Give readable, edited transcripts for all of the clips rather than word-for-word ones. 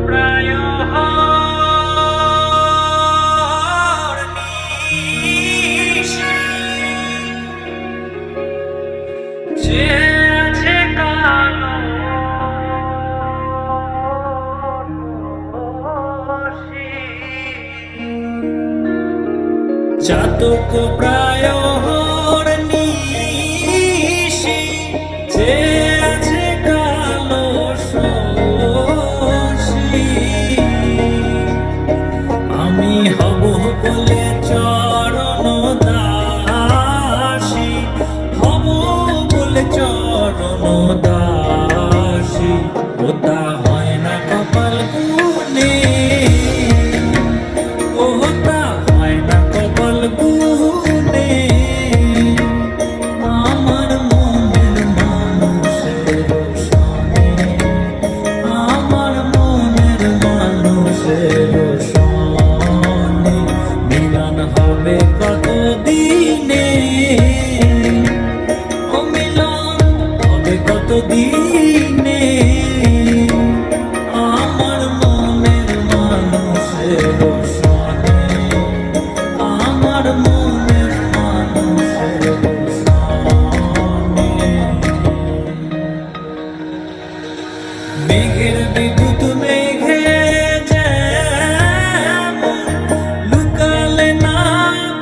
প্রায় যে আছে কালো চাতক প্রায় নিশি যে আছে কালো শশী আমি হব বলে চরণ দাসী হব বলে চরণ দাসী ওটা হয় না কপাল গুনে ওটা হয় না কপাল গুনে আমার মনের মানুষের সনে আমার মনের মানুষের সনে মিলন হবে কত দিনে ও মিলন হবে কত দিনে আমার মনের মানুষের সনে আমার মনের মানুষের সনে মেঘের বিদ্যুৎ মেঘে যেমন লুকালে না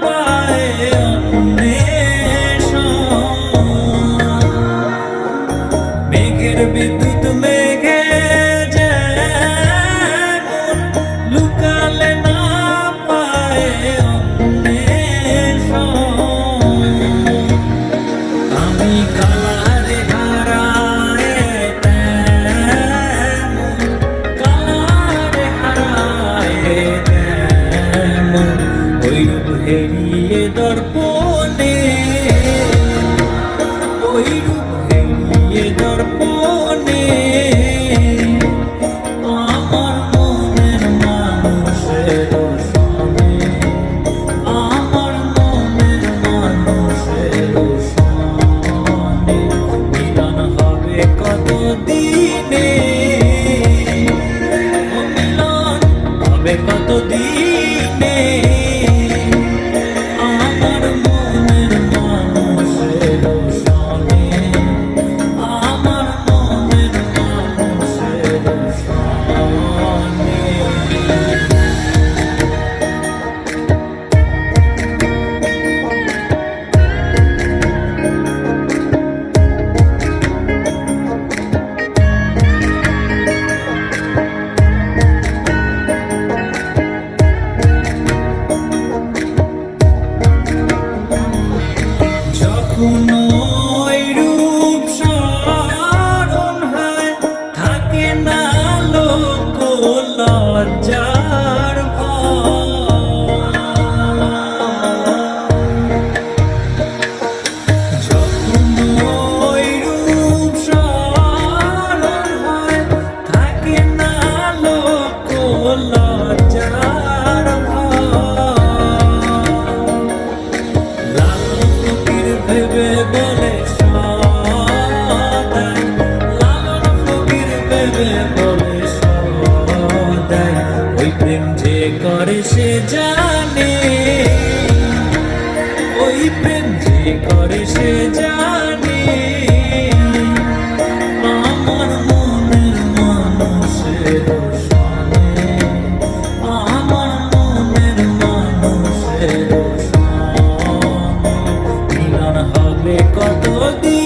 পায় অন্বেষণ মেঘের বিদ্যুৎ মেঘে যেমন লুকালে না পায় অন্বেষণ আমি কালারে হারায় তেমন কালারে হারায় তেমন ওইরূপ হেরিয়ে দর্পণে ওইরূপ হেরিয়ে দর্পণে আমার মনের মানুষের সনে আমার মনের মানুষের সনে মিলন হবে কত দিনে ও মিলন হবে কত দিনে আমার মনের মানুষের সনে আমার মনের মানুষের সনে যখন ওই রূপ স্মরণ হয় থাকে না লোক লজ্জার ভয় যখন ওই রূপ স্মরণ হয় থাকে না লোক লজ্জার ভয় লালন ফকির ভেবে বলে সদাই লালন ফকির ভেবে বলে সদাই ওই প্রেম যে করে সে জানে ওই প্রেম যে করে সে জানে আমার মনের মানুষের সনে আমার মনের মানুষের সনে মিলন হবে কত দিন